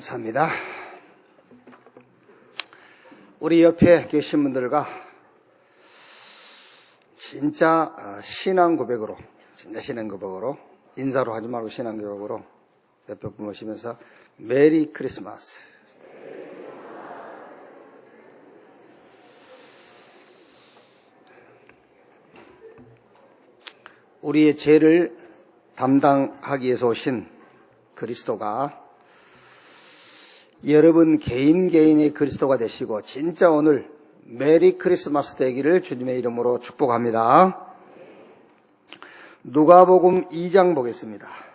감사합니다. 우리 옆에 계신 분들과 진짜 신앙 고백으로 인사로 하지 말고 신앙 고백으로 옆에 분 모시면서 메리 크리스마스. 우리의 죄를 담당하기 위해서 오신 그리스도가 여러분 개인의 그리스도가 되시고 진짜 오늘 메리 크리스마스 되기를 주님의 이름으로 축복합니다. 누가복음 2장 보겠습니다.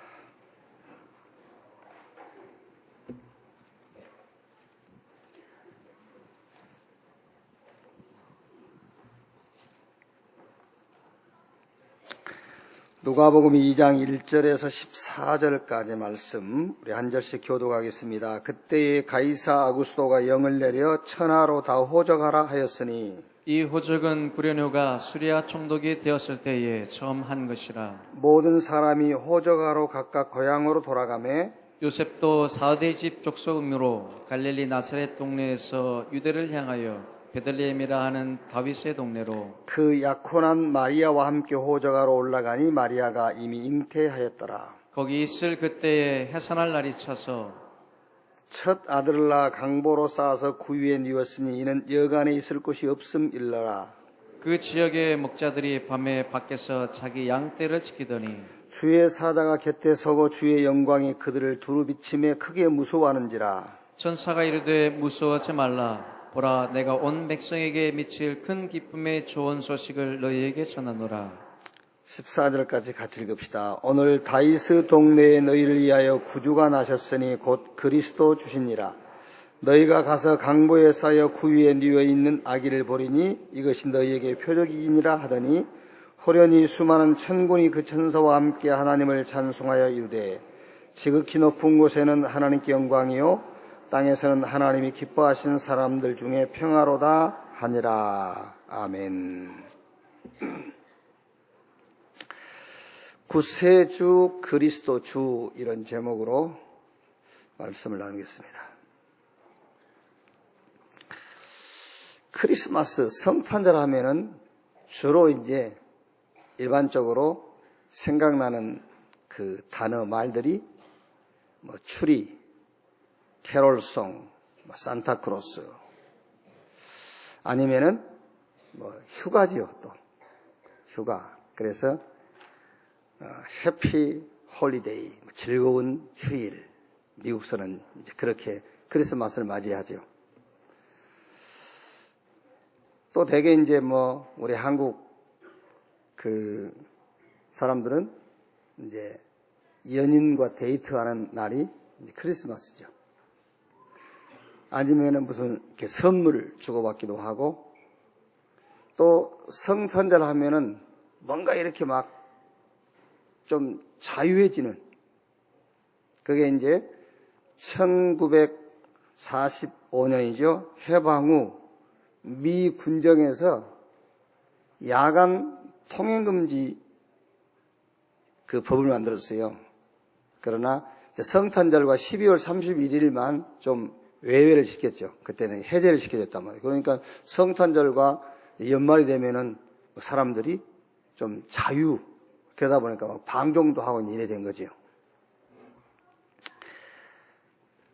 누가복음 2장 1절에서 14절까지 말씀 우리 한 절씩 교독하겠습니다. 그때에 가이사 아구스도가 영을 내려 천하로 다 호적하라 하였으니 이 호적은 구련효가 수리아 총독이 되었을 때에 처음 한 것이라. 모든 사람이 호적하러 각각 고향으로 돌아가매 요셉도 사대 집 족속으로 갈릴리 나사렛 동네에서 유대를 향하여 베들레헴이라 하는 다윗의 동네로 그 약혼한 마리아와 함께 호적하러 올라가니 마리아가 이미 잉태하였더라. 거기 있을 그때에 해산할 날이 차서 첫 아들을 낳아 강보로 쌓아서 구유에 뉘었으니 이는 여간에 있을 곳이 없음 일러라. 그 지역의 목자들이 밤에 밖에서 자기 양떼를 지키더니 주의 사자가 곁에 서고 주의 영광이 그들을 두루 비침에 크게 무서워하는지라. 천사가 이르되 무서워하지 말라. 보라, 내가 온 백성에게 미칠 큰 기쁨의 좋은 소식을 너희에게 전하노라. 14절까지 같이 읽읍시다. 오늘 다윗의 동네에 너희를 위하여 구주가 나셨으니 곧 그리스도 주시니라. 너희가 가서 강보에 쌓여 구유에 뉘어 있는 아기를 보리니 이것이 너희에게 표적이니라 하더니 호련히 수많은 천군이 그 천사와 함께 하나님을 찬송하여 이르되 지극히 높은 곳에는 하나님께 영광이요 땅에서는 하나님이 기뻐하신 사람들 중에 평화로다 하니라. 아멘. 구세주 그리스도 주 이런 제목으로 말씀을 나누겠습니다. 크리스마스 성탄절 하면은 주로 이제 일반적으로 생각나는 그 단어 말들이 뭐 추리, 캐롤송, 산타크로스 아니면은 뭐 휴가지요. 또 휴가. 그래서 해피 홀리데이, 즐거운 휴일. 미국서는 이제 그렇게 크리스마스를 맞이하죠. 또 대개 이제 뭐 우리 한국 그 사람들은 이제 연인과 데이트하는 날이 이제 크리스마스죠. 아니면은 무슨 이렇게 선물을 주고받기도 하고 또 성탄절 하면은 뭔가 이렇게 막 좀 자유해지는 그게 이제 1945년이죠. 해방 후 미 군정에서 야간 통행금지 그 법을 만들었어요. 그러나 성탄절과 12월 31일만 좀 외회를 시켰죠. 그때는 해제를 시켜줬단 말이에요. 그러니까 성탄절과 연말이 되면은 사람들이 좀 그러다 보니까 막 방종도 하고 이래 된 거죠.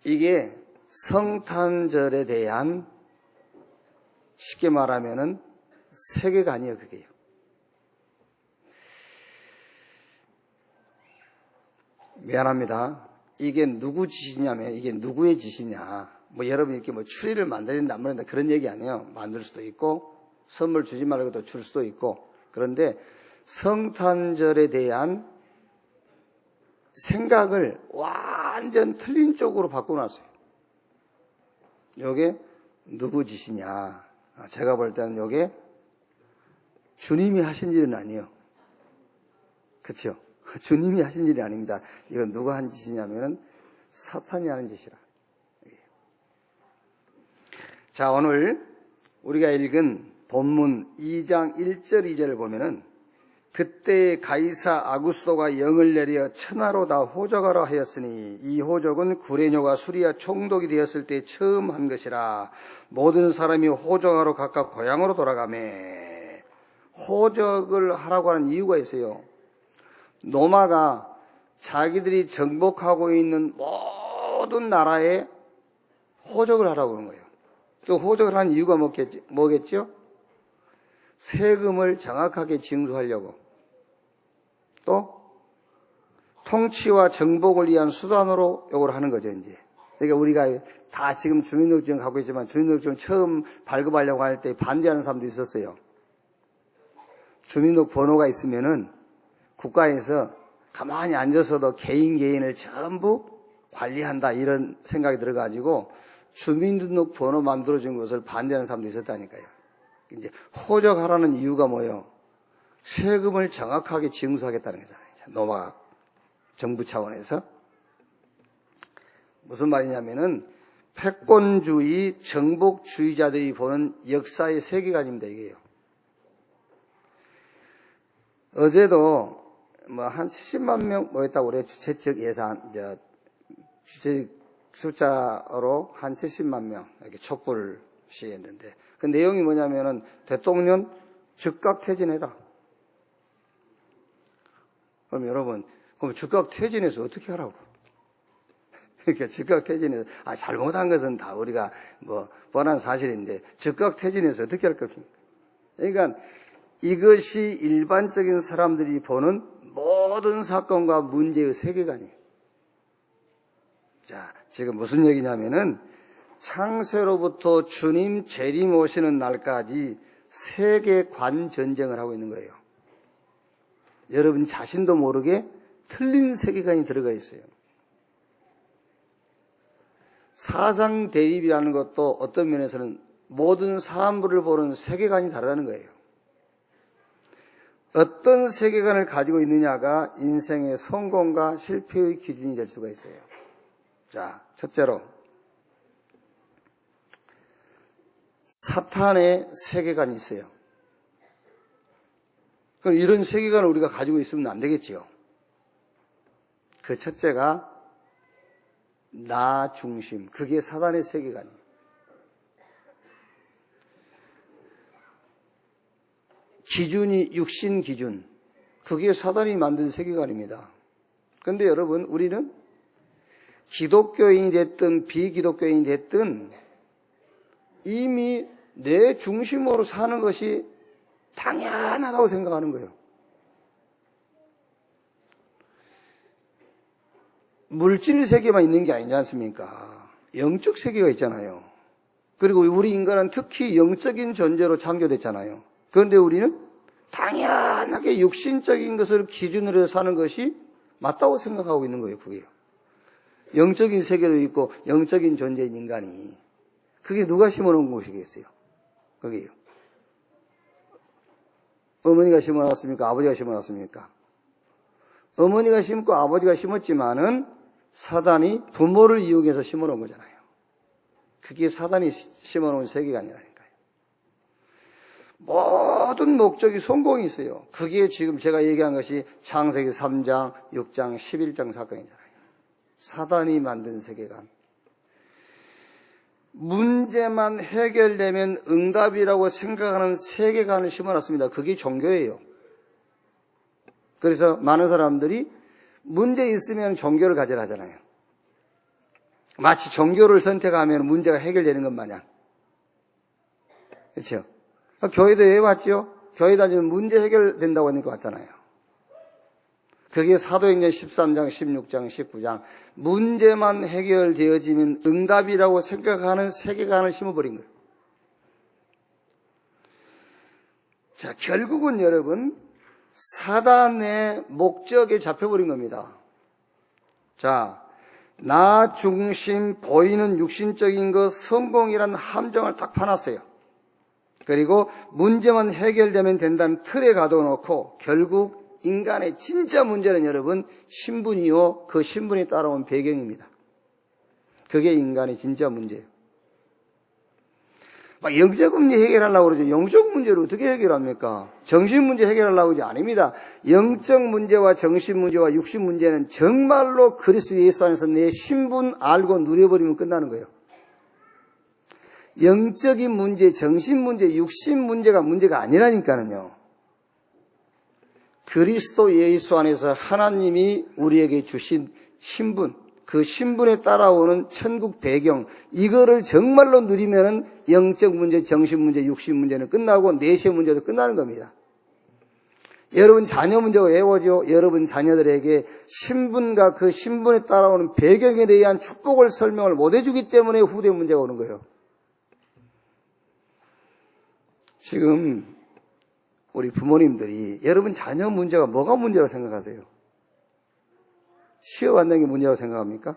이게 성탄절에 대한 쉽게 말하면은 세계관이에요, 그게요. 미안합니다. 이게 누구 짓이냐면 이게 누구의 짓이냐. 뭐 여러분이 이렇게 뭐 추리를 만들어야 된다 안 만든다 그런 얘기 아니에요. 만들 수도 있고 선물 주지 말고 또 줄 수도 있고. 그런데 성탄절에 대한 생각을 완전 틀린 쪽으로 바꿔놨어요. 이게 누구 짓이냐. 제가 볼 때는 이게 주님이 하신 일은 아니에요. 그렇죠? 주님이 하신 일이 아닙니다. 이건 누가 한 짓이냐면은 사탄이 하는 짓이라. 자, 오늘 우리가 읽은 본문 2장 1절 2절을 보면은 그때 가이사 아구스도가 영을 내려 천하로 다 호적하라 하였으니 이 호적은 구레뇨가 수리아 총독이 되었을 때 처음 한 것이라. 모든 사람이 호적하러 각각 고향으로 돌아가매. 호적을 하라고 하는 이유가 있어요. 로마가 자기들이 정복하고 있는 모든 나라에 호적을 하라고 하는 거예요. 또 호적을 하는 이유가 뭐겠죠? 세금을 정확하게 징수하려고. 또 통치와 정복을 위한 수단으로 이걸 하는 거죠, 이제. 그러니까 우리가 다 지금 주민등록증 갖고 있지만 주민등록증 처음 발급하려고 할 때 반대하는 사람도 있었어요. 주민등록 번호가 있으면은 국가에서 가만히 앉아서도 개인을 전부 관리한다 이런 생각이 들어가지고 주민등록 번호 만들어준 것을 반대하는 사람도 있었다니까요. 이제 호적하라는 이유가 뭐예요? 세금을 정확하게 징수하겠다는 거잖아요. 로마 정부 차원에서. 무슨 말이냐면은 패권주의, 정복주의자들이 보는 역사의 세계관입니다, 이게요. 어제도 한 70만 명 모였다고 그래요. 주최 예산, 주최 숫자로 한 70만 명 이렇게 촛불 시했는데 그 내용이 뭐냐면은 대통령 즉각 퇴진해라. 그럼 여러분, 그럼 즉각 퇴진해서 어떻게 하라고? 그러니까 즉각 퇴진해서 잘못한 것은 다 우리가 뻔한 사실인데 즉각 퇴진해서 어떻게 할 것입니까? 그러니까 이것이 일반적인 사람들이 보는 모든 사건과 문제의 세계관이에요. 자, 지금 무슨 얘기냐면은 창세로부터 주님 재림 오시는 날까지 세계관 전쟁을 하고 있는 거예요. 여러분 자신도 모르게 틀린 세계관이 들어가 있어요. 사상 대립이라는 것도 어떤 면에서는 모든 사물을 보는 세계관이 다르다는 거예요. 어떤 세계관을 가지고 있느냐가 인생의 성공과 실패의 기준이 될 수가 있어요. 자, 첫째로 사탄의 세계관이 있어요. 그럼 이런 세계관을 우리가 가지고 있으면 안 되겠지요. 그 첫째가 나 중심, 그게 사탄의 세계관이에요. 기준이 육신 기준, 그게 사탄이 만든 세계관입니다. 그런데 여러분, 우리는 기독교인이 됐든 비기독교인이 됐든 이미 내 중심으로 사는 것이 당연하다고 생각하는 거예요. 물질 세계만 있는 게 아니지 않습니까? 영적 세계가 있잖아요. 그리고 우리 인간은 특히 영적인 존재로 창조됐잖아요. 그런데 우리는 당연하게 육신적인 것을 기준으로 해서 사는 것이 맞다고 생각하고 있는 거예요, 그게요. 영적인 세계도 있고 영적인 존재인 인간이. 그게 누가 심어놓은 것이겠어요? 그게요. 어머니가 심어놨습니까? 아버지가 심어놨습니까? 어머니가 심고 아버지가 심었지만은 사단이 부모를 이용해서 심어놓은 거잖아요. 그게 사단이 심어놓은 세계관이라니까요. 모든 목적이 성공이 있어요. 그게 지금 제가 얘기한 것이 창세기 3장, 6장, 11장 사건이잖아요. 사단이 만든 세계관. 문제만 해결되면 응답이라고 생각하는 세계관을 심어놨습니다. 그게 종교예요. 그래서 많은 사람들이 문제 있으면 종교를 가지라 하잖아요. 마치 종교를 선택하면 문제가 해결되는 것 마냥. 그렇죠? 교회도 왜 왔죠? 교회 다니면 문제 해결된다고 하니까 왔잖아요. 그게 사도행전 13장, 16장, 19장. 문제만 해결되어지면 응답이라고 생각하는 세계관을 심어버린 거예요. 자, 결국은 여러분, 사단의 목적에 잡혀버린 겁니다. 자, 나 중심 보이는 육신적인 것 성공이라는 함정을 딱 파놨어요. 그리고 문제만 해결되면 된다는 틀에 가둬놓고 결국 인간의 진짜 문제는 여러분 신분이요, 그 신분에 따라온 배경입니다. 그게 인간의 진짜 문제예요. 막 영적 문제 해결하려고 그러죠. 영적 문제를 어떻게 해결합니까? 정신 문제 해결하려고 하지 아닙니다. 영적 문제와 정신 문제와 육신 문제는 정말로 그리스도 예수 안에서 내 신분 알고 누려버리면 끝나는 거예요. 영적인 문제, 정신 문제, 육신 문제가 아니라니까는요. 그리스도 예수 안에서 하나님이 우리에게 주신 신분, 그 신분에 따라오는 천국 배경, 이거를 정말로 누리면은 영적 문제, 정신 문제, 육신 문제는 끝나고 내세 문제도 끝나는 겁니다. 여러분 자녀 문제가 왜 오죠? 여러분 자녀들에게 신분과 그 신분에 따라오는 배경에 대한 축복을 설명을 못 해주기 때문에 후대 문제가 오는 거예요. 지금 우리 부모님들이 여러분 자녀 문제가 뭐가 문제라고 생각하세요? 취업 안 된 게 문제라고 생각합니까?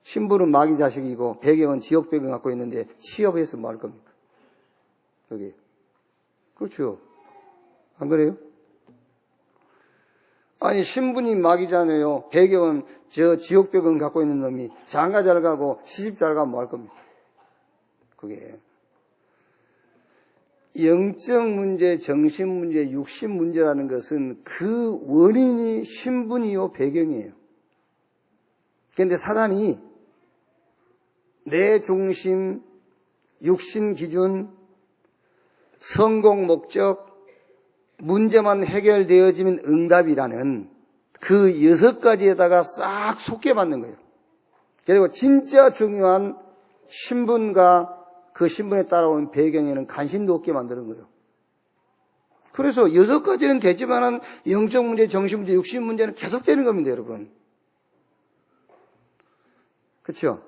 신분은 마귀 자식이고 배경은 지역 배경 갖고 있는데 취업해서 뭐 할 겁니까? 여기. 그렇죠. 안 그래요? 아니 신분이 마귀잖아요. 배경은 저 지역 배경 갖고 있는 놈이 장가 잘 가고 시집 잘 가면 뭐 할 겁니까? 그게. 영적 문제, 정신 문제, 육신 문제라는 것은 그 원인이 신분이요 배경이에요. 그런데 사단이 내 중심, 육신 기준, 성공 목적, 문제만 해결되어지면 응답이라는 그 6가지에다가 싹 속게 받는 거예요. 그리고 진짜 중요한 신분과 그 신분에 따라오는 배경에는 관심도 없게 만드는 거예요. 그래서 6가지는 되지만은 영적 문제, 정신 문제, 육신 문제는 계속되는 겁니다, 여러분. 그렇죠?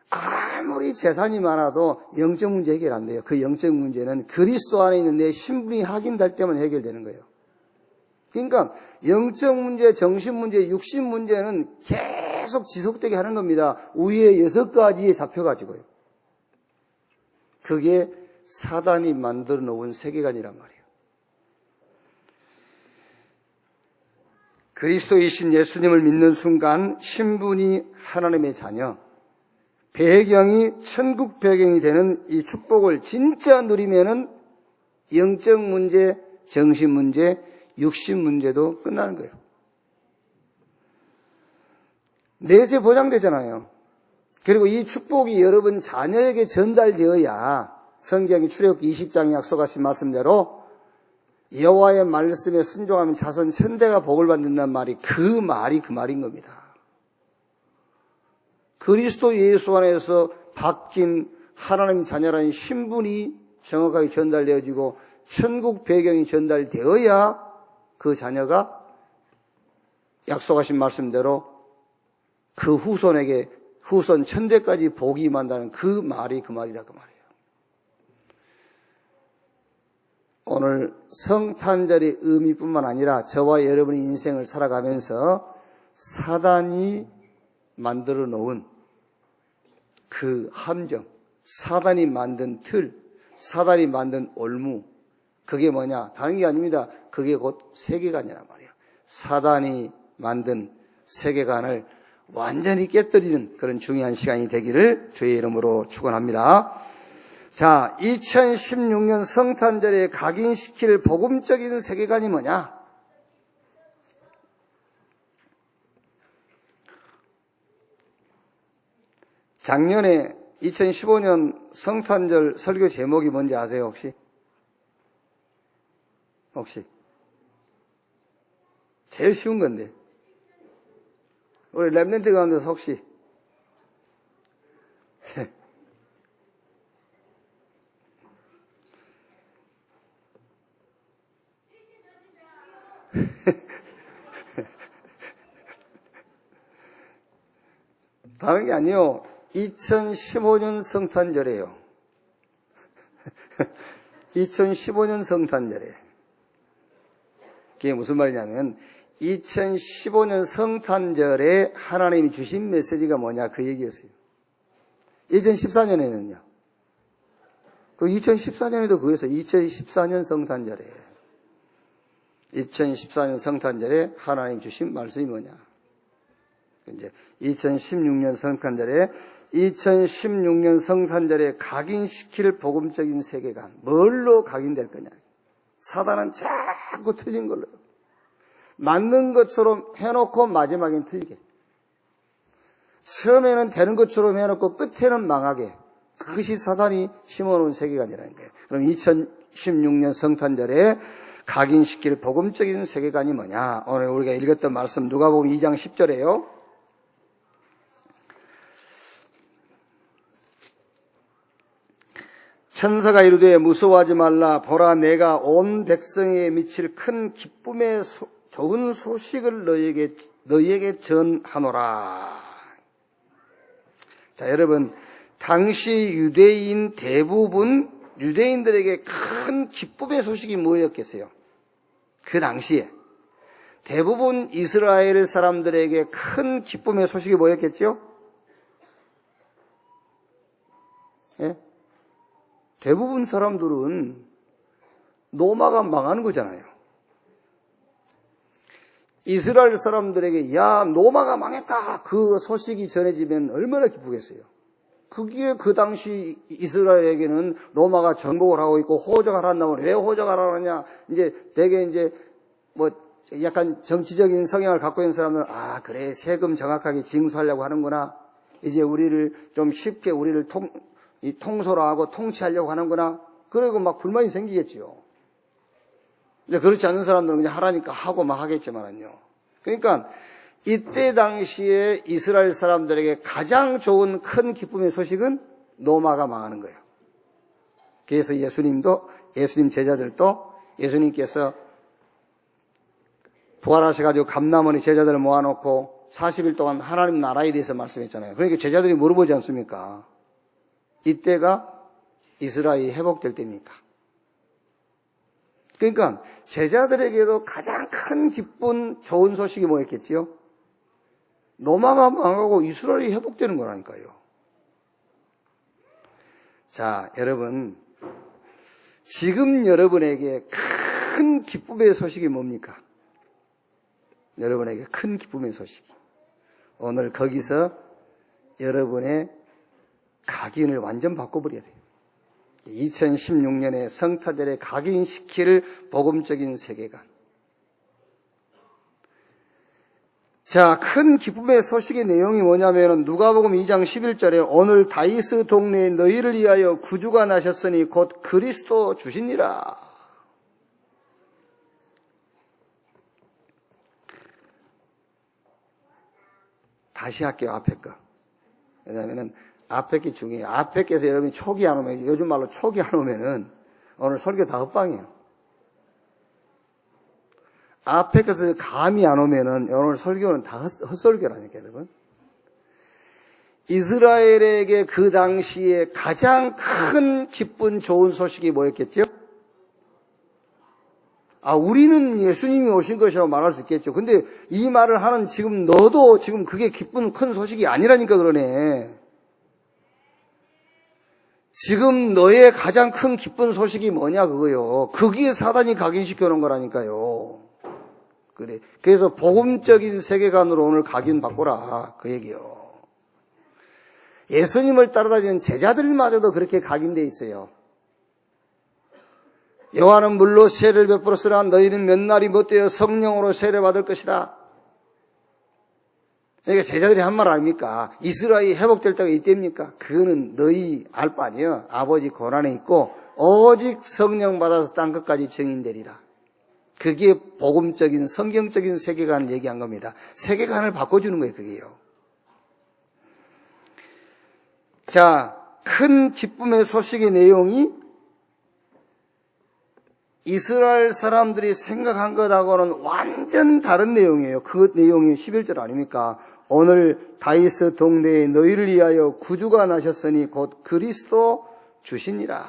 아무리 재산이 많아도 영적 문제 해결 안 돼요. 그 영적 문제는 그리스도 안에 있는 내 신분이 확인될 때만 해결되는 거예요. 그러니까 영적 문제, 정신 문제, 육신 문제는 계속 지속되게 하는 겁니다. 위에 6가지에 잡혀가지고요. 그게 사단이 만들어 놓은 세계관이란 말이에요. 그리스도이신 예수님을 믿는 순간 신분이 하나님의 자녀, 배경이 천국 배경이 되는 이 축복을 진짜 누리면은 영적 문제, 정신 문제, 육신 문제도 끝나는 거예요. 내세 보장되잖아요. 그리고 이 축복이 여러분 자녀에게 전달되어야 성경이 출애굽기 20장에 약속하신 말씀대로 여호와의 말씀에 순종하면 자손 천대가 복을 받는다는 말이 그 말인 겁니다. 그리스도 예수 안에서 바뀐 하나님 자녀라는 신분이 정확하게 전달되어지고 천국 배경이 전달되어야 그 자녀가 약속하신 말씀대로 그 후손에게 후손 천대까지 복이 임한다는 그 말이라고 말이에요. 오늘 성탄절의 의미뿐만 아니라 저와 여러분의 인생을 살아가면서 사단이 만들어 놓은 그 함정, 사단이 만든 틀, 사단이 만든 올무, 그게 뭐냐? 다른 게 아닙니다. 그게 곧 세계관이란 말이에요. 사단이 만든 세계관을 완전히 깨뜨리는 그런 중요한 시간이 되기를 주의 이름으로 축원합니다. 자, 2016년 성탄절에 각인시킬 복음적인 세계관이 뭐냐? 작년에 2015년 성탄절 설교 제목이 뭔지 아세요, 혹시? 제일 쉬운 건데. 우리 랩런트 가운데서 혹시 다른 게 아니요. 2015년 성탄절이에요. 2015년 성탄절에. 그게 무슨 말이냐면 2015년 성탄절에 하나님이 주신 메시지가 뭐냐 그 얘기였어요. 2014년에는요. 그 2014년에도 그거였어요. 2014년 성탄절에. 2014년 성탄절에 하나님 주신 말씀이 뭐냐. 이제 2016년 성탄절에 2016년 성탄절에 각인시킬 복음적인 세계관, 뭘로 각인될 거냐. 사단은 자꾸 틀린 걸로, 맞는 것처럼 해놓고 마지막엔 틀리게, 처음에는 되는 것처럼 해놓고 끝에는 망하게, 그것이 사단이 심어놓은 세계관이라는 거예요. 그럼 2016년 성탄절에 각인시킬 복음적인 세계관이 뭐냐? 오늘 우리가 읽었던 말씀 누가복음 2장 10절에요. 천사가 이르되 무서워하지 말라. 보라, 내가 온 백성에 미칠 큰 기쁨의 좋은 소식을 너희에게 전하노라. 자, 여러분, 당시 유대인 대부분 유대인들에게 큰 기쁨의 소식이 뭐였겠어요? 그 당시에 대부분 이스라엘 사람들에게 큰 기쁨의 소식이 뭐였겠죠? 예? 대부분 사람들은 로마가 망하는 거잖아요. 이스라엘 사람들에게 야, 로마가 망했다, 그 소식이 전해지면 얼마나 기쁘겠어요. 그게 그 당시 이스라엘에게는 로마가 정복을 하고 있고 호적을 한다면 왜 호적을 하느냐. 이제 되게 이제 뭐 약간 정치적인 성향을 갖고 있는 사람들은 아, 그래, 세금 정확하게 징수하려고 하는구나. 이제 우리를 좀 쉽게 우리를 통솔하고 통치하려고 하는구나. 그리고 막 불만이 생기겠지요. 근데 그렇지 않는 사람들은 그냥 하라니까 하고 막 하겠지만은요. 그러니까 이때 당시에 이스라엘 사람들에게 가장 좋은 큰 기쁨의 소식은 로마가 망하는 거예요. 그래서 예수님 제자들도 예수님께서 부활하셔가지고 감람원의 제자들을 모아놓고 40일 동안 하나님 나라에 대해서 말씀했잖아요. 그러니까 제자들이 물어보지 않습니까? 이때가 이스라엘이 회복될 때입니까? 그러니까 제자들에게도 가장 큰 기쁜 좋은 소식이 뭐였겠지요? 로마가 망하고 이스라엘이 회복되는 거라니까요. 자, 여러분, 지금 여러분에게 큰 기쁨의 소식이 뭡니까? 여러분에게 큰 기쁨의 소식이, 오늘 거기서 여러분의 각인을 완전 바꿔버려야 돼요. 2016년에 성탄절에 각인시킬 복음적인 세계관. 자, 큰 기쁨의 소식의 내용이 뭐냐면 누가복음 2장 11절에 오늘 다윗 동네에 너희를 위하여 구주가 나셨으니 곧 그리스도 주시니라. 다시 할게요, 앞에 거. 왜냐하면 앞에 게 중요해요. 앞에 게서 여러분이 촉이 안 오면, 요즘 말로 촉이 안 오면은 오늘 설교 다 헛방이에요. 앞에 게서 감이 안 오면은 오늘 설교는 다 헛설교라니까, 여러분. 이스라엘에게 그 당시에 가장 큰 기쁜 좋은 소식이 뭐였겠죠? 아, 우리는 예수님이 오신 것이라고 말할 수 있겠죠. 근데 이 말을 하는 지금 너도 지금 그게 기쁜 큰 소식이 아니라니까 그러네. 지금 너의 가장 큰 기쁜 소식이 뭐냐 그거요. 거기에 사단이 각인시켜 놓은 거라니까요. 그래. 그래서 복음적인 세계관으로 오늘 각인 바꾸라 그 얘기요. 예수님을 따라다니는 제자들마저도 그렇게 각인돼 있어요. 요한은 물로 세례를 베풀었으나 너희는 몇 날이 못되어 성령으로 세례 받을 것이다. 그러니까 제자들이 한 말 아닙니까? 이스라엘이 회복될 때가 이때입니까? 그거는 너희 알 바 아니에요. 아버지 고난에 있고 오직 성령 받아서 땅 끝까지 증인되리라. 그게 복음적인 성경적인 세계관을 얘기한 겁니다. 세계관을 바꿔주는 거예요, 그게요. 자, 큰 기쁨의 소식의 내용이 이스라엘 사람들이 생각한 것하고는 완전 다른 내용이에요. 그 내용이 11절 아닙니까? 오늘 다윗 동네에 너희를 위하여 구주가 나셨으니 곧 그리스도 주시니라.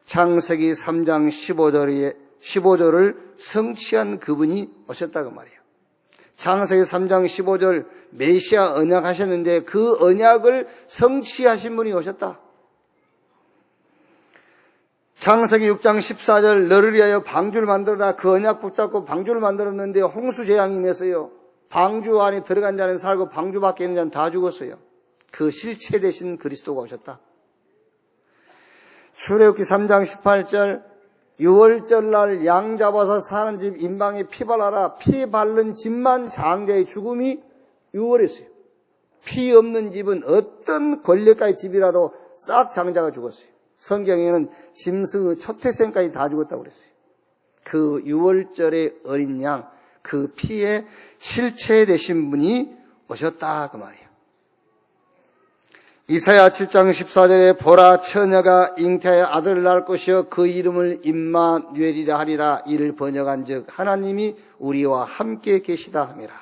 창세기 3장 15절을 성취한 그분이 오셨다고 말이에요. 창세기 3장 15절 메시아 언약 하셨는데 그 언약을 성취하신 분이 오셨다. 창세기 6장 14절 너를 위하여 방주를 만들어라. 그 언약 붙잡고 방주를 만들었는데 홍수 재앙이 임했어요. 방주 안에 들어간 자는 살고 방주 밖에 있는 자는 다 죽었어요. 그 실체 되신 그리스도가 오셨다. 출애굽기 3장 18절 유월절날 양 잡아서 사는 집 인방에 피 발라라. 피 바른 집만 장자의 죽음이 유월했어요. 피 없는 집은 어떤 권력가의 집이라도 싹 장자가 죽었어요. 성경에는 짐승의 첫 태생까지 다 죽었다고 그랬어요. 그 유월절의 어린 양, 그 피의 실체 되신 분이 오셨다 그 말이에요. 이사야 7장 14절에 보라 처녀가 잉태하여 아들을 낳을 것이요 그 이름을 임마누엘이라 하리라. 이를 번역한즉 하나님이 우리와 함께 계시다 함이라.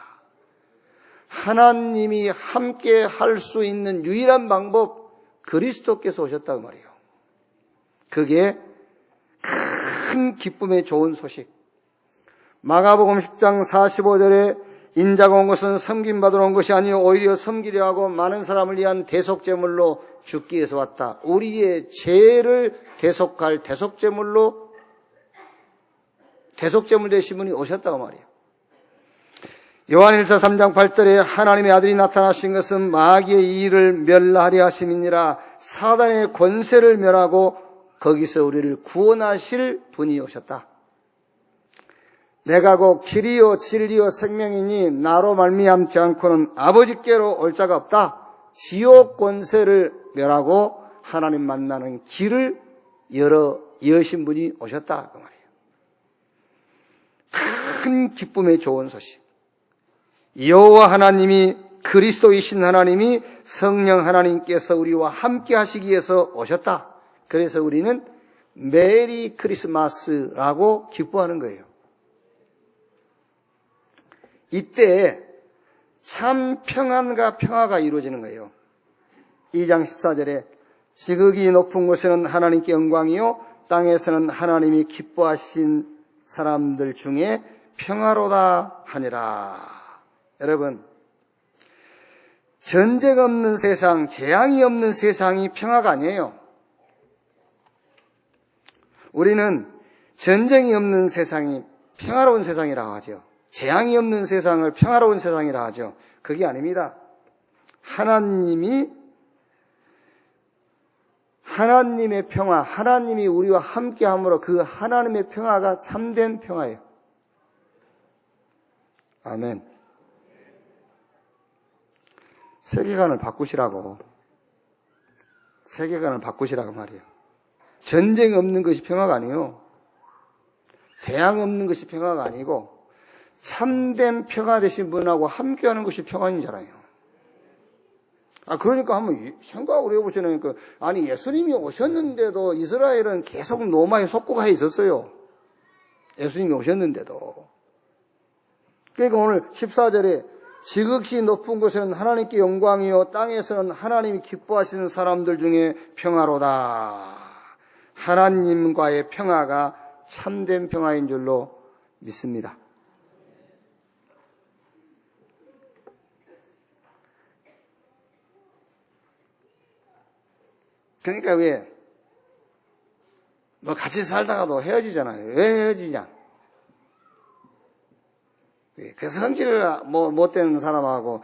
하나님이 함께 할 수 있는 유일한 방법 그리스도께서 오셨다 그 말이에요. 그게 큰 기쁨의 좋은 소식. 마가복음 10장 45절에 인자가 온 것은 섬김받으러 온 것이 아니요 오히려 섬기려 하고 많은 사람을 위한 대속제물로 죽기 위해서 왔다. 우리의 죄를 대속할 대속제물로 대속제물 되신 분이 오셨다고 말이에요. 요한일서 3장 8절에 하나님의 아들이 나타나신 것은 마귀의 일을 멸하려 하심이니라. 사단의 권세를 멸하고 거기서 우리를 구원하실 분이 오셨다. 내가 곧 길이요 진리요 생명이니 나로 말미암지 않고는 아버지께로 올 자가 없다. 지옥 권세를 멸하고 하나님 만나는 길을 여신 분이 오셨다 그 말이에요. 큰 기쁨의 좋은 소식. 여호와 하나님이 그리스도이신 하나님이 성령 하나님께서 우리와 함께 하시기 위해서 오셨다. 그래서 우리는 메리 크리스마스라고 기뻐하는 거예요. 이때 참 평안과 평화가 이루어지는 거예요. 2장 14절에 지극히 높은 곳에는 하나님께 영광이요 땅에서는 하나님이 기뻐하신 사람들 중에 평화로다 하니라. 여러분, 전쟁 없는 세상, 재앙이 없는 세상이 평화가 아니에요. 우리는 전쟁이 없는 세상이 평화로운 세상이라고 하죠. 재앙이 없는 세상을 평화로운 세상이라 하죠. 그게 아닙니다. 하나님의 평화, 하나님이 우리와 함께함으로 그 하나님의 평화가 참된 평화예요. 아멘. 세계관을 바꾸시라고 말이에요. 전쟁 없는 것이 평화가 아니에요. 재앙 없는 것이 평화가 아니고 참된 평화 되신 분하고 함께하는 것이 평안이잖아요. 그러니까 한번 생각을 해보시라니까. 아니, 예수님이 오셨는데도 이스라엘은 계속 로마에 속국하에 있었어요. 예수님이 오셨는데도. 그러니까 오늘 14절에 지극히 높은 곳에는 하나님께 영광이요 땅에서는 하나님이 기뻐하시는 사람들 중에 평화로다. 하나님과의 평화가 참된 평화인 줄로 믿습니다. 그러니까 왜? 같이 살다가도 헤어지잖아요. 왜 헤어지냐? 그 성질 못되는 사람하고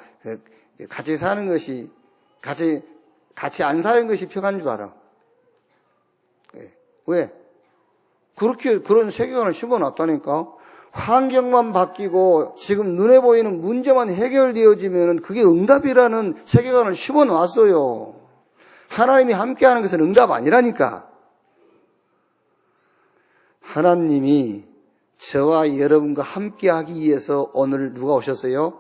같이 사는 것이, 같이 안 사는 것이 평화인 줄 알아. 왜? 그런 세계관을 심어놨다니까? 환경만 바뀌고 지금 눈에 보이는 문제만 해결되어지면 그게 응답이라는 세계관을 심어놨어요. 하나님이 함께하는 것은 응답 아니라니까. 하나님이 저와 여러분과 함께하기 위해서 오늘 누가 오셨어요?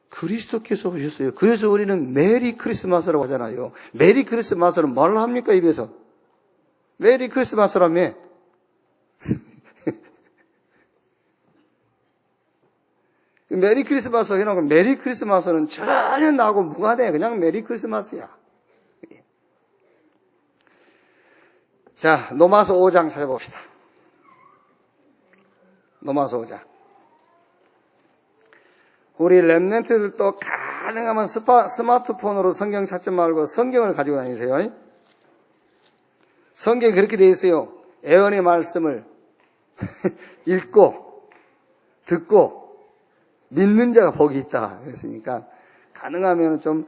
그리스도께서 오셨어요. 그래서 우리는 메리 크리스마스라고 하잖아요. 메리 크리스마스는 뭘 합니까, 입에서? 메리 크리스마스라며. 메리 크리스마스 해놓고 메리 크리스마스는 전혀 나하고 무관해. 그냥 메리 크리스마스야. 자, 로마서 5장 찾아봅시다. 로마서 5장. 우리 렘넌트들도 가능하면 스마트폰으로 성경 찾지 말고 성경을 가지고 다니세요. 성경이 그렇게 되어 있어요. 애언의 말씀을 읽고 듣고 믿는 자가 복이 있다. 그랬으니까 가능하면 좀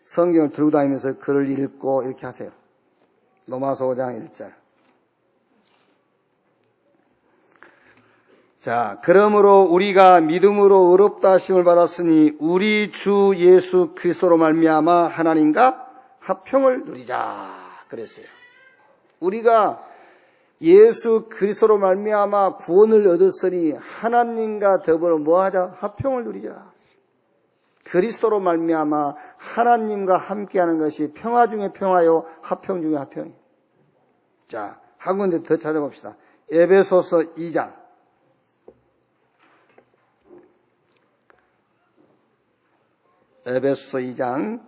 성경을 들고 다니면서 글을 읽고 이렇게 하세요. 로마서 5장 1절. 자, 그러므로 우리가 믿음으로 의롭다 하심을 받았으니 우리 주 예수 그리스도로 말미암아 하나님과 화평을 누리자 그랬어요. 우리가 예수 그리스도로 말미암아 구원을 얻었으니 하나님과 더불어 뭐하자? 화평을 누리자. 그리스도로 말미암아 하나님과 함께하는 것이 평화 중에 평화요 화평 중에 화평이에요. 자, 한 군데 더 찾아봅시다. 에베소서 2장. 에베소서 2장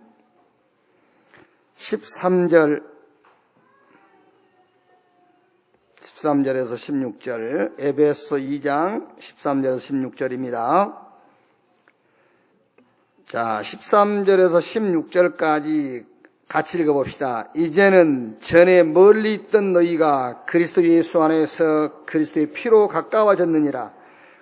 13절에서 16절. 에베소서 2장 13절에서 16절입니다. 자, 13절에서 16절까지 같이 읽어봅시다. 이제는 전에 멀리 있던 너희가 그리스도 예수 안에서 그리스도의 피로 가까워졌느니라.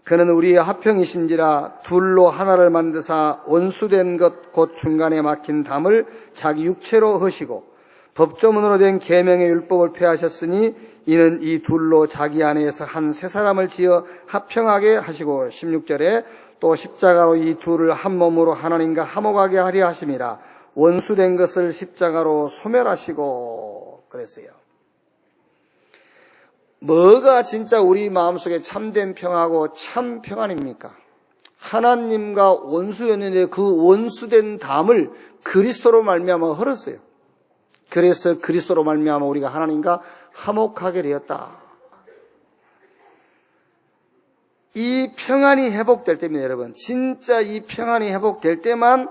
그는 우리의 화평이신지라 둘로 하나를 만드사 원수된 것 곧 중간에 막힌 담을 자기 육체로 허시고 법조문으로 된 계명의 율법을 폐하셨으니 이는 이 둘로 자기 안에서 한 새 사람을 지어 화평하게 하시고 16절에 또 십자가로 이 둘을 한 몸으로 하나님과 화목하게 하려 하심이라. 원수된 것을 십자가로 소멸하시고 그랬어요. 뭐가 진짜 우리 마음속에 참된 평화고 참 평안입니까? 하나님과 원수였는데 그 원수된 담을 그리스도로 말미암아 헐었어요. 그래서 그리스도로 말미암아 우리가 하나님과 화목하게 되었다. 이 평안이 회복될 때입니다, 여러분. 진짜 이 평안이 회복될 때만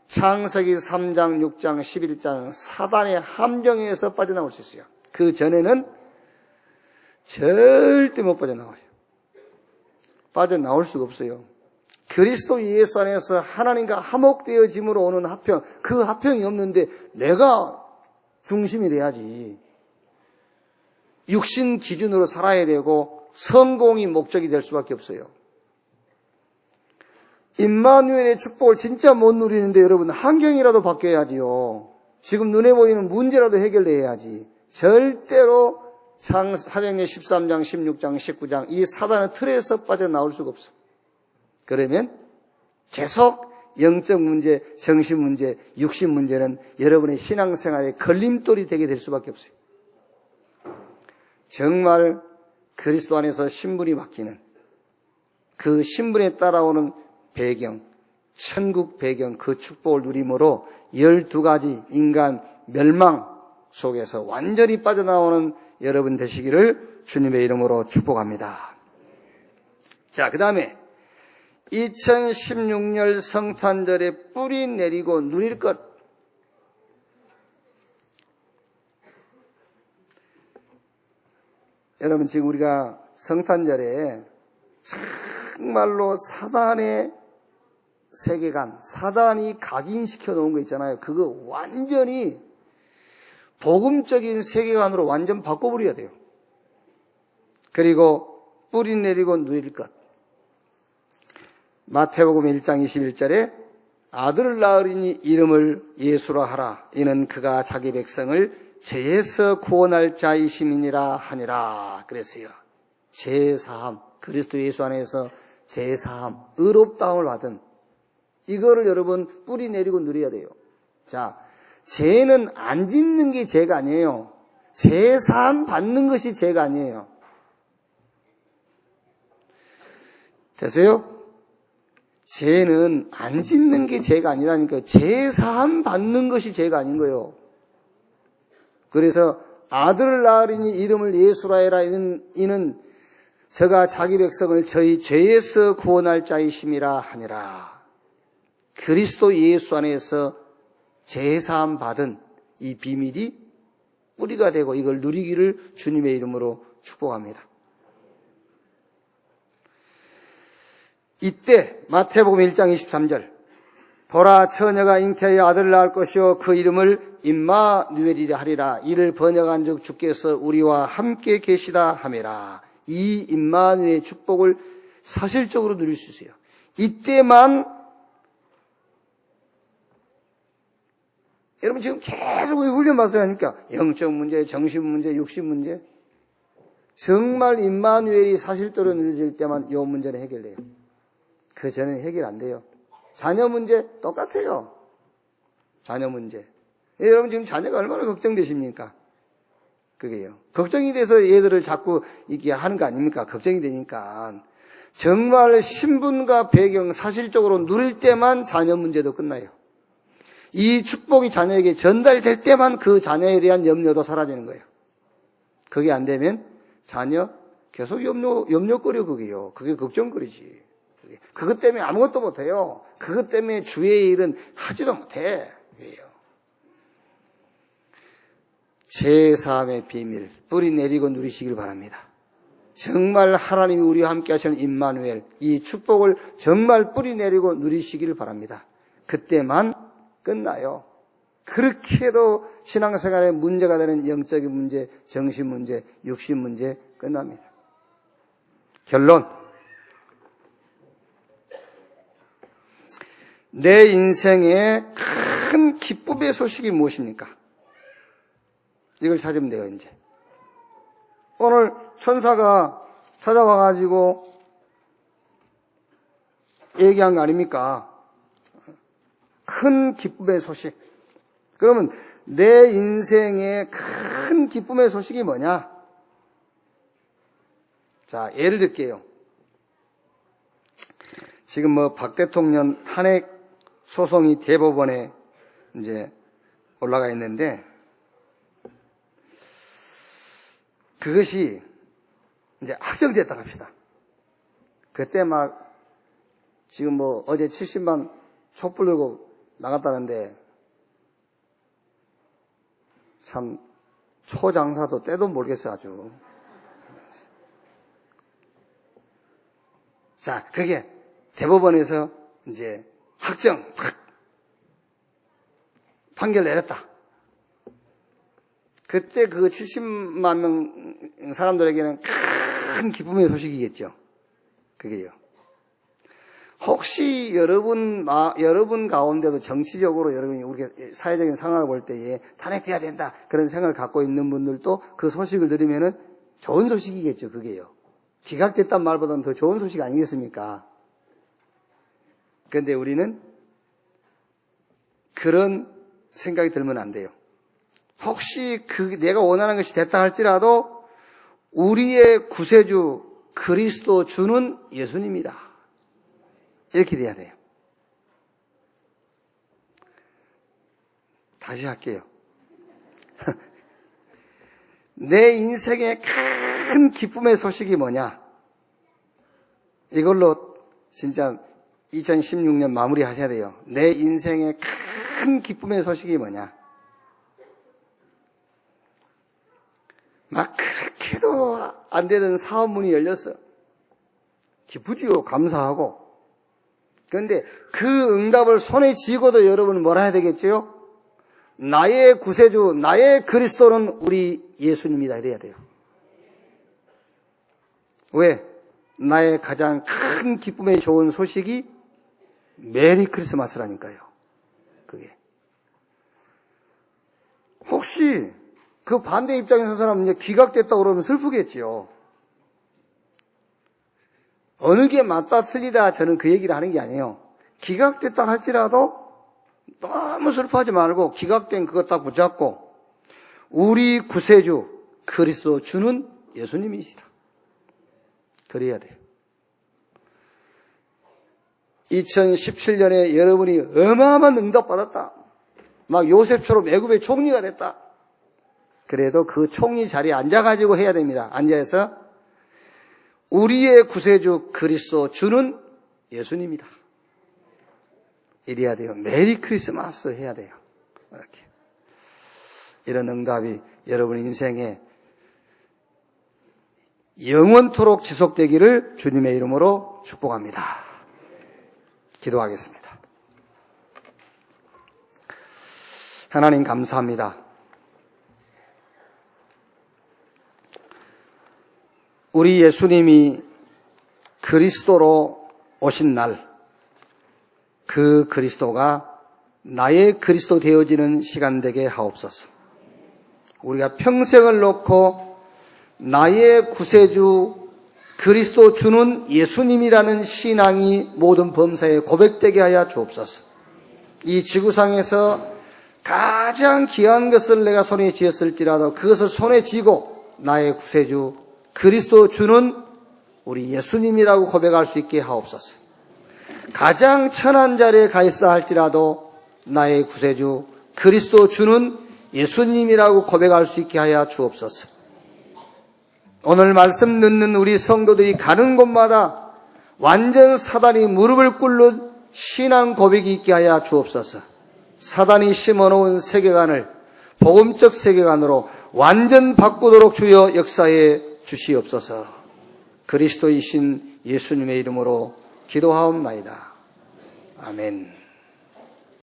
창세기 3장, 6장, 11장 사단의 함정에서 빠져나올 수 있어요. 그 전에는 절대 못 빠져나와요. 빠져나올 수가 없어요. 그리스도 예수 안에서 하나님과 화목되어짐으로 오는 화평, 그 화평이 없는데 내가 중심이 돼야지. 육신 기준으로 살아야 되고 성공이 목적이 될 수밖에 없어요. 임마누엘의 축복을 진짜 못 누리는데 여러분 환경이라도 바뀌어야지요. 지금 눈에 보이는 문제라도 해결해야지. 절대로 사도행전 13장, 16장, 19장 이 사단의 틀에서 빠져나올 수가 없어. 그러면 계속 영적 문제, 정신 문제, 육신 문제는 여러분의 신앙생활의 걸림돌이 되게 될 수밖에 없어요. 정말 그리스도 안에서 신분이 바뀌는 그 신분에 따라오는 배경, 천국 배경, 그 축복을 누림으로 12가지 인간 멸망 속에서 완전히 빠져나오는 여러분 되시기를 주님의 이름으로 축복합니다. 자, 그 다음에 2016년 성탄절에 뿌리 내리고 누릴 것. 여러분 지금 우리가 성탄절에 정말로 사단의 세계관, 사단이 각인시켜 놓은 거 있잖아요. 그거 완전히 복음적인 세계관으로 완전 바꿔버려야 돼요. 그리고 뿌리 내리고 누릴 것. 마태복음 1장 21절에 아들을 낳으리니 이름을 예수라 하라. 이는 그가 자기 백성을 죄에서 구원할 자이심이니라 하니라. 그랬어요. 죄사함, 그리스도 예수 안에서 죄사함, 의롭다함을 받은 이거를 여러분 뿌리 내리고 누려야 돼요. 자, 죄는 안 짓는 게 죄가 아니에요. 죄사함 받는 것이 죄가 아니에요. 됐어요? 죄는 안 짓는 게 죄가 아니라니까요. 죄사함 받는 것이 죄가 아닌 거예요. 그래서 아들을 낳으리니 이름을 예수라 해라. 이는 저가 자기 백성을 저희 죄에서 구원할 자이심이라 하니라. 그리스도 예수 안에서 죄사함 받은 이 비밀이 뿌리가 되고 이걸 누리기를 주님의 이름으로 축복합니다. 이때 마태복음 1장 23절 보라 처녀가 잉태하여 아들을 낳을 것이요 그 이름을 임마누엘이라 하리라. 이를 번역한즉 주께서 우리와 함께 계시다 하매라. 이 임마누엘의 축복을 사실적으로 누릴 수 있어요. 이때만 여러분 지금 계속 훈련 받아야 하니까 영적 문제, 정신 문제, 육신 문제. 정말 임마누엘이 사실대로 누려질 때만 이 문제는 해결돼요. 그 전에는 해결 안 돼요. 자녀 문제 똑같아요. 자녀 문제. 여러분 지금 자녀가 얼마나 걱정되십니까? 그게요. 걱정이 돼서 얘들을 자꾸 이렇게 하는 거 아닙니까? 걱정이 되니까. 정말 신분과 배경 사실적으로 누릴 때만 자녀 문제도 끝나요. 이 축복이 자녀에게 전달될 때만 그 자녀에 대한 염려도 사라지는 거예요. 그게 안 되면 자녀 계속 염려거려 그게요. 그게 걱정거리지. 그것 때문에 아무것도 못해요. 그것 때문에 주의 일은 하지도 못해. 그게요. 제3의 비밀 뿌리 내리고 누리시길 바랍니다. 정말 하나님이 우리와 함께 하시는 임마누엘 이 축복을 정말 뿌리 내리고 누리시길 바랍니다. 그때만 끝나요. 그렇게 해도 신앙생활에 문제가 되는 영적인 문제, 정신 문제, 육신 문제 끝납니다. 결론. 내 인생의 큰 기쁨의 소식이 무엇입니까? 이걸 찾으면 돼요, 이제. 오늘 천사가 찾아와가지고 얘기한 거 아닙니까? 큰 기쁨의 소식. 그러면 내 인생의 큰 기쁨의 소식이 뭐냐? 자, 예를 들게요. 지금 박 대통령 탄핵 소송이 대법원에 이제 올라가 있는데, 그것이 이제 확정됐다고 합시다. 그때 지금 어제 70만 촛불 들고 나갔다는데, 참, 초장사도 때도 모르겠어요, 아주. 자, 그게 대법원에서 이제 확정, 판결 내렸다. 그때 그 70만 명 사람들에게는 큰 기쁨의 소식이겠죠. 그게요. 혹시 여러분 가운데도 정치적으로 여러분이 우리가 사회적인 상황을 볼 때에 탄핵돼야 된다 그런 생각을 갖고 있는 분들도 그 소식을 들으면은 좋은 소식이겠죠. 그게요. 기각됐단 말보다는 더 좋은 소식 아니겠습니까? 그런데 우리는 그런 생각이 들면 안 돼요. 혹시 내가 원하는 것이 됐다 할지라도 우리의 구세주 그리스도 주는 예수님이다. 이렇게 돼야 돼요. 다시 할게요. 내 인생의 큰 기쁨의 소식이 뭐냐? 이걸로 진짜 2016년 마무리 하셔야 돼요. 내 인생의 큰 기쁨의 소식이 뭐냐? 그렇게도 안 되던 사업문이 열렸어. 기쁘지요. 감사하고. 그런데 그 응답을 손에 쥐고도 여러분은 뭐라 해야 되겠죠? 나의 구세주, 나의 그리스도는 우리 예수님이다 이래야 돼요. 왜? 나의 가장 큰 기쁨에 좋은 소식이 메리 크리스마스라니까요. 그게. 혹시 그 반대 입장에 선 사람은 이제 기각됐다고 그러면 슬프겠지요. 어느 게 맞다 틀리다 저는 그 얘기를 하는 게 아니에요. 기각됐다 할지라도 너무 슬퍼하지 말고 기각된 그거 딱 붙잡고 우리 구세주 그리스도 주는 예수님이시다. 그래야 돼요. 2017년에 여러분이 어마어마한 응답 받았다. 막 요셉처럼 애굽의 총리가 됐다. 그래도 그 총리 자리에 앉아가지고 해야 됩니다. 앉아서 우리의 구세주 그리스도 주는 예수님이다. 이래야 돼요. 메리 크리스마스 해야 돼요. 이렇게. 이런 응답이 여러분 인생에 영원토록 지속되기를 주님의 이름으로 축복합니다. 기도하겠습니다. 하나님 감사합니다. 우리 예수님이 그리스도로 오신 날, 그 그리스도가 나의 그리스도 되어지는 시간 되게 하옵소서. 우리가 평생을 놓고 나의 구세주 그리스도 주는 예수님이라는 신앙이 모든 범사에 고백되게 하여 주옵소서. 이 지구상에서 가장 귀한 것을 내가 손에 쥐었을지라도 그것을 손에 쥐고 나의 구세주 그리스도 주는 우리 예수님이라고 고백할 수 있게 하옵소서. 가장 천한 자리에 가 있어 할지라도 나의 구세주 그리스도 주는 예수님이라고 고백할 수 있게 하여 주옵소서. 오늘 말씀 듣는 우리 성도들이 가는 곳마다 완전 사단이 무릎을 꿇는 신앙 고백이 있게 하여 주옵소서. 사단이 심어놓은 세계관을 복음적 세계관으로 완전 바꾸도록 주여 역사해 주시옵소서. 그리스도이신 예수님의 이름으로 기도하옵나이다. 아멘.